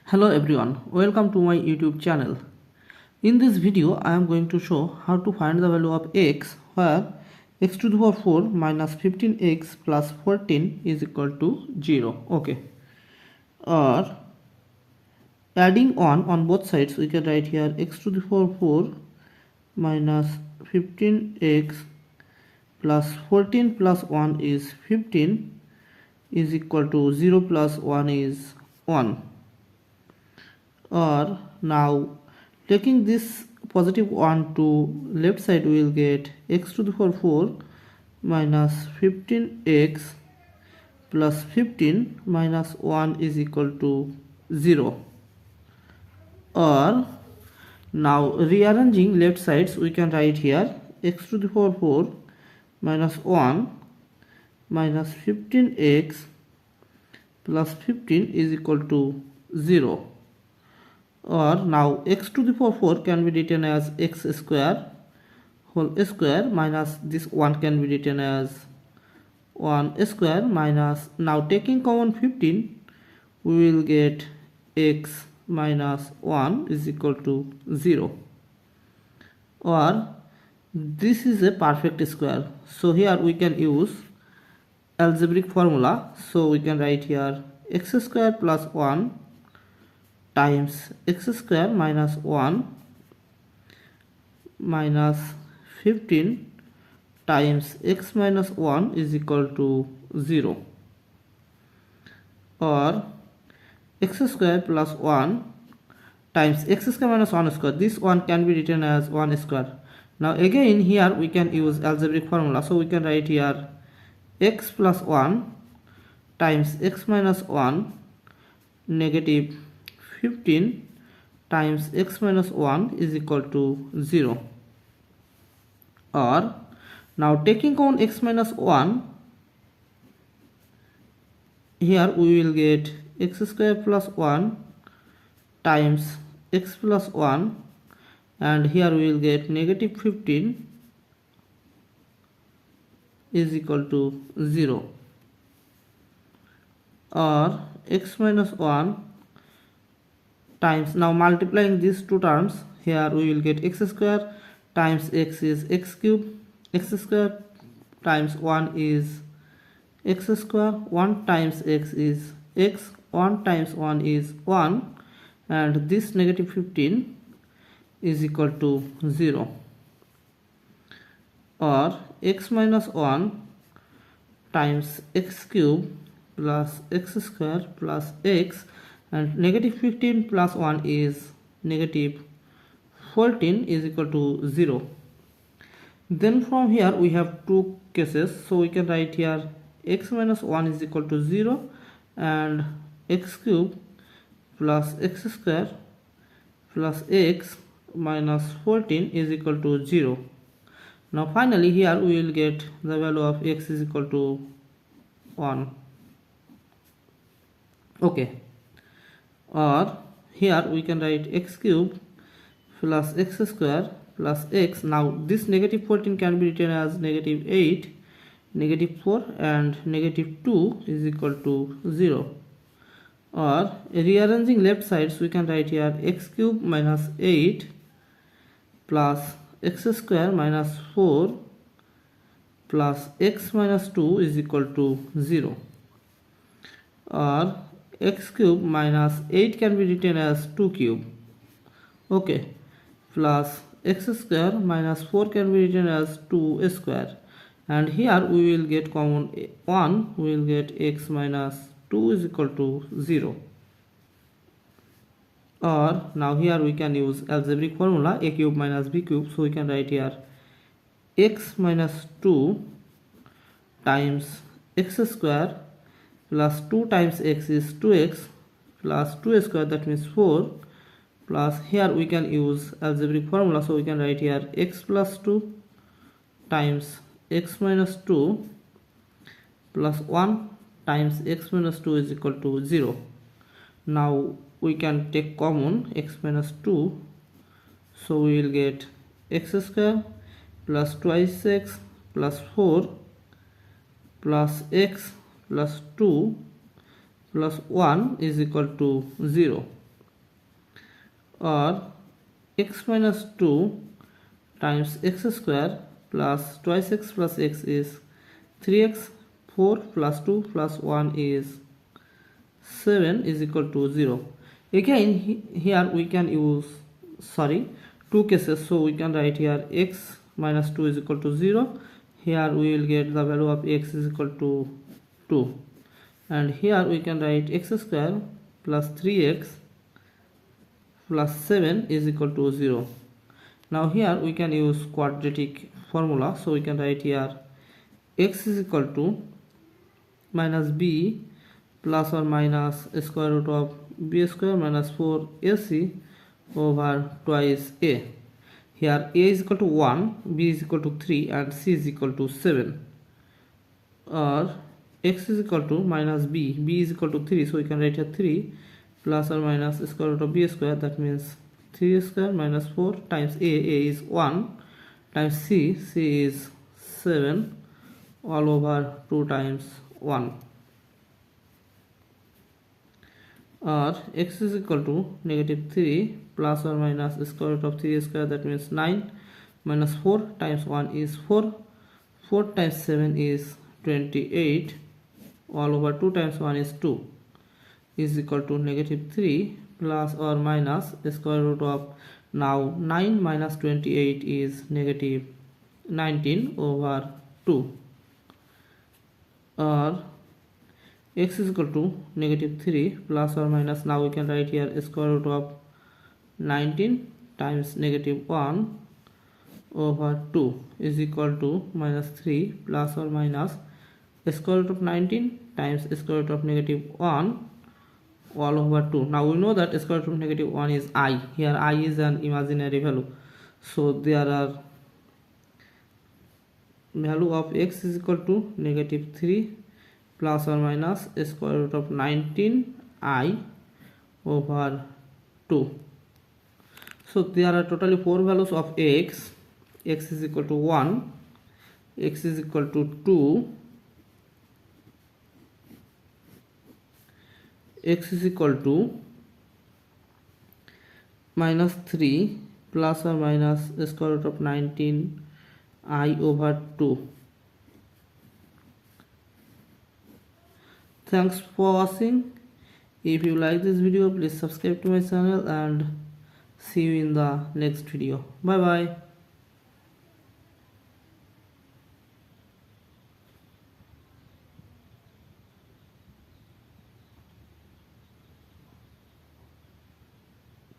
Hello everyone, welcome to my YouTube channel. In this video I am going to show how to find the value of x where x to the power 4 minus 15x plus 14 is equal to 0. Okay. Or adding on both sides, we can write here x to the power 4 minus 15x plus 14 plus 1 is 15 is equal to 0 plus 1 is 1. Or now taking this positive 1 to left side, we will get x to the power 4 minus 15x plus 15 minus 1 is equal to 0. Or now rearranging left sides, we can write here x to the power 4 minus 1 minus 15x plus 15 is equal to 0. Or now x to the power 4 can be written as x square whole square minus this 1 can be written as 1 square minus, now taking common 15, we will get x minus 1 is equal to 0. Or this is a perfect square, so here we can use algebraic formula. So we can write here x square plus 1 times x square minus 1 minus 15 times x minus 1 is equal to 0. Or x square plus 1 times x square minus 1 square, this 1 can be written as 1 square. Now again here we can use algebraic formula, so we can write here x plus 1 times x minus 1 negative 15 times x minus 1 is equal to 0. Or now taking common x minus 1, here we will get x square plus 1 times x plus 1, and here we will get negative 15 is equal to 0. Or x minus 1 times, now multiplying these two terms, here we will get x square times x is x cube, x square times 1 is x square, 1 times x is x, 1 times 1 is 1, and this negative 15 is equal to 0. Or x minus 1 times x cube plus x square plus x, and negative 15 plus 1 is negative 14 is equal to 0. Then from here we have two cases, so we can write here x minus 1 is equal to 0 and x cube plus x square plus x minus 14 is equal to 0. Now finally here we will get the value of x is equal to 1. Okay. Or here we can write x cube plus x square plus x. Now this negative 14 can be written as negative 8, negative 4 and negative 2 is equal to 0. Or rearranging left sides, we can write here x cube minus 8 plus x square minus 4 plus x minus 2 is equal to 0. Or x cube minus 8 can be written as 2 cube, okay, plus x square minus 4 can be written as 2 square, and here we will get common 1, we will get x minus 2 is equal to 0. Or now here we can use algebraic formula a cube minus b cube, so we can write here x minus 2 times x square plus 2 times x is 2x plus 2 square, that means 4, plus here we can use algebraic formula, so we can write here x plus 2 times x minus 2 plus 1 times x minus 2 is equal to 0. Now we can take common x minus 2, so we will get x square plus twice x plus 4 plus x plus 2 plus 1 is equal to 0. or x minus 2 times x square plus twice x plus x is 3x, 4 plus 2 plus 1 is 7 is equal to 0. Again here we can use two cases, so we can write here x minus 2 is equal to 0. Here we will get the value of x is equal to 2, and here we can write x square plus 3x plus 7 is equal to 0. Now here we can use quadratic formula, so we can write here x is equal to minus b plus or minus square root of b square minus 4ac over twice a. Here a is equal to 1, b is equal to 3 and c is equal to 7. Or x is equal to minus b, b is equal to 3, so we can write here 3 plus or minus square root of b square, that means 3 square minus 4 times a is 1 times c is 7 all over 2 times 1. Or x is equal to negative 3 plus or minus square root of 3 square, that means 9 minus 4 times 1 is 4, 4 times 7 is 28 all over 2 times 1 is 2 is equal to negative 3 plus or minus square root of, now 9 minus 28 is negative 19 over 2. Or x is equal to negative 3 plus or minus, now we can write here square root of 19 times negative 1 over 2 is equal to minus 3 plus or minus square root of 19 times square root of negative 1 all over 2. Now we know that square root of negative 1 is I. Here I is an imaginary value, so there are value of x is equal to negative 3 plus or minus square root of 19i over 2. So there are totally 4 values of x. X is equal to 1, x is equal to 2, x is equal to minus 3 plus or minus square root of 19i over 2. Thanks for watching. If you like this video, please subscribe to my channel and see you in the next video. Bye bye.